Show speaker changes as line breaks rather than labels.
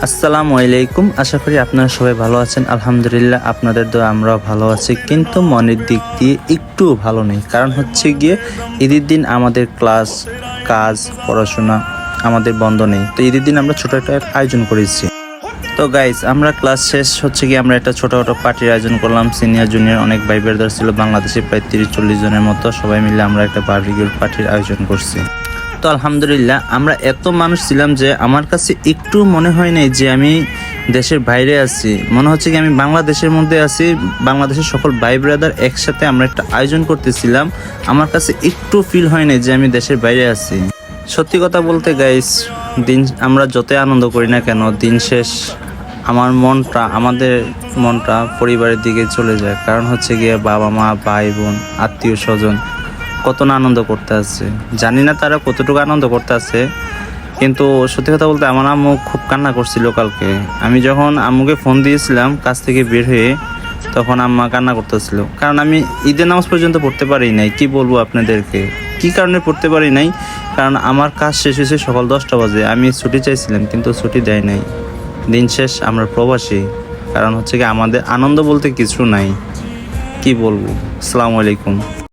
আসসালামু আলাইকুম। আশা করি আপনারা সবাই ভালো আছেন। আলহামদুলিল্লাহ, আপনাদের দোয়া আমরাও ভালো আছি, কিন্তু মনের দিক দিয়ে একটুও ভালো নেই। কারণ হচ্ছে গিয়ে ঈদের দিন আমাদের ক্লাস, কাজ, পড়াশোনা আমাদের বন্ধ নেই। তো ঈদের দিন আমরা ছোটো একটা আয়োজন করেছি। তো গাইস, আমরা ক্লাস শেষ হচ্ছে গিয়ে আমরা একটা ছোটোখাটো পার্টির আয়োজন করলাম। সিনিয়র জুনিয়র অনেক ভাই ব্রাদার ছিল, বাংলাদেশে প্রায় 30-40 জনের মতো। সবাই মিলে আমরা একটা বারবিকিউ পার্টির আয়োজন করছি। তো আলহামদুলিল্লাহ, আমরা এত মানুষ ছিলাম যে আমার কাছে একটু মনে হয় নাই যে আমি দেশের বাইরে আছি। মনে হচ্ছে কি আমি বাংলাদেশের মধ্যে আছি। বাংলাদেশের সকল ভাই ব্রাদার একসাথে আমরা একটা আয়োজন করতেছিলাম। আমার কাছে একটু ফিল হয় নাই যে আমি দেশের বাইরে আছি। সত্যি কথা বলতে গাইস, দিন আমরা যতই আনন্দ করি না কেন, দিন শেষ আমাদের মনটা পরিবারের দিকে চলে যায়। কারণ হচ্ছে গিয়ে বাবা মা, ভাই বোন, আত্মীয় স্বজন কত না আনন্দ করতে আছে। জানি না তারা কতটুকু আনন্দ করতে আছে, কিন্তু সত্যি কথা বলতে আমার আম্মু খুব কান্না করছিল কালকে। আমি যখন আম্মুকে ফোন দিয়েছিলাম কাজ থেকে বের হয়ে, তখন আম্মা কান্না করতেছিল। কারণ আমি ঈদের নামাজ পর্যন্ত পড়তে পারি নাই। কি বলবো আপনাদেরকে, কি কারণে পড়তে পারি নাই? কারণ আমার কাজ শেষ হয়েছে সকাল 10টা বাজে। আমি ছুটি চাইছিলাম কিন্তু ছুটি দেয় নাই। দিন শেষ আমরা প্রবাসী। কারণ হচ্ছে কি আমাদের আনন্দ বলতে কিছু নাই। কি বলবো। আসসালামু আলাইকুম।